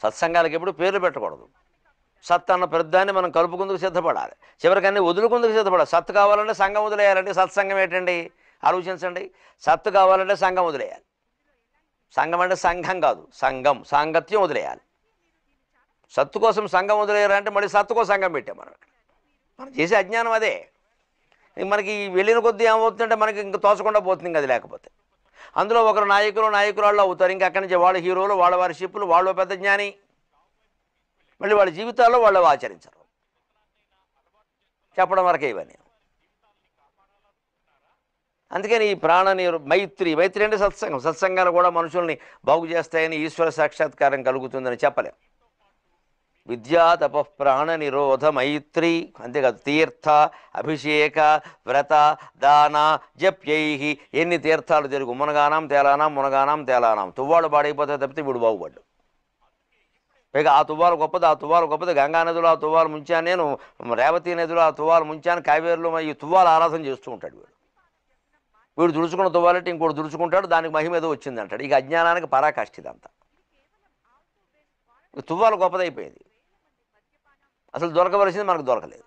సత్సంగాలకి ఎప్పుడు పేర్లు పెట్టకూడదు. సత్ అన్న పెద్దాన్ని మనం కలుపుకుందుకు సిద్ధపడాలి. చివరికన్నీ వదులుకుందుకు సిద్ధపడాలి. సత్తు కావాలంటే సంఘం వదిలేయాలంటే సత్సంగం ఏంటండి? ఆలోచించండి. సత్తు కావాలంటే సంఘం వదిలేయాలి. సంఘం అంటే సంఘం కాదు, సంఘం, సాంగత్యం వదిలేయాలి. సత్తు కోసం సంఘం వదిలేయాలంటే మళ్ళీ సత్తుకో సంఘం పెట్టాం మనం చేసే అజ్ఞానం అదే. మనకి వెళ్ళిన కొద్దీ ఏమవుతుందంటే మనకి ఇంకా తోచకుండా పోతుంది ఇంకా అది లేకపోతే. అందులో ఒకరు నాయకురాళ్ళు అవుతారు. ఇంకా అక్కడి నుంచి వాళ్ళ హీరోలు, వాళ్ళ వర్షిప్పులు, వాళ్ళు పెద్ద జ్ఞాని, మళ్ళీ వాళ్ళ జీవితాల్లో వాళ్ళు ఆచరించరు. చెప్పడం వరకే ఇవన్నీ. అందుకని ఈ మైత్రి అంటే సత్సంగం. సత్సంగాలు కూడా మనుషుల్ని బాగు చేస్తాయని, ఈశ్వర సాక్షాత్కారం కలుగుతుందని చెప్పలేం. విద్యా తప ప్రాణ నిరోధ మైత్రి, అంతేకాదు తీర్థ అభిషేక వ్రత దాన జప్యై. ఎన్ని తీర్థాలు తిరుగు, మునగానాం తేలానాం. తువ్వాడు పాడైపోతే తప్పితే వీడు బాగుపడ్డు. పైగా ఆ తువ్వాలు గొప్పది. గంగా నదిలో ఆ తువ్వాలు ముంచాను నేను, రేవతి నదిలో ఆ తువ్వాలు ముంచాను, కావేరులో ఈ తువ్వాలు ఆరాధన చేస్తూ ఉంటాడు వీడు దుడుచుకున్న తువ్వాలంటే ఇంకోటి దుడుచుకుంటాడు, దానికి మహిమ ఏదో వచ్చిందంటాడు. ఇక అజ్ఞానానికి పరాకాష్ఠ ఇదంతా. తువ్వాలు గొప్పదైపోయింది, అసలు దొరకవలసింది మనకు దొరకలేదు.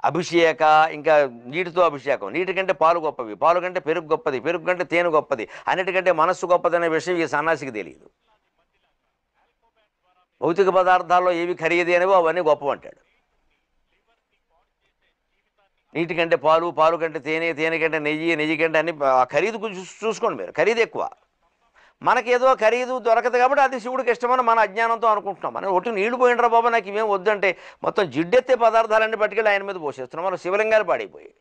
అభిషేక, ఇంకా నీటితో అభిషేకం. నీటి కంటే పాలు గొప్పవి, పాలు కంటే పెరుగు గొప్పది, పెరుగు కంటే తేనె గొప్పది, అన్నిటికంటే మనస్సు గొప్పదనే విషయం ఈ సన్నాసికి తెలియదు. భౌతిక పదార్థాల్లో ఏవి ఖరీదు అనేవో అవన్నీ గొప్పవంటాడు. నీటి కంటే పాలు, పాలు కంటే తేనె, తేనె కంటే నెయ్యి, నెయ్యి కంటే అన్ని ఖరీదు చూసుకోండి మీరు. ఖరీదు ఎక్కువ. మనకేదో ఖరీదు దొరకదు కాబట్టి అది శివుడికి ఇష్టమని మన అజ్ఞానంతో అనుకుంటున్నాం. మనం ఒట్టి నీళ్లు పోయినరా బాబా నాకు ఇవేం వద్దంటే మొత్తం జిడ్డెత్తే పదార్థాలన్నీ పట్టుకెళ్ళి ఆయన మీద పోసేస్తున్నాం. మన శివలింగాలు పాడైపోయాయి.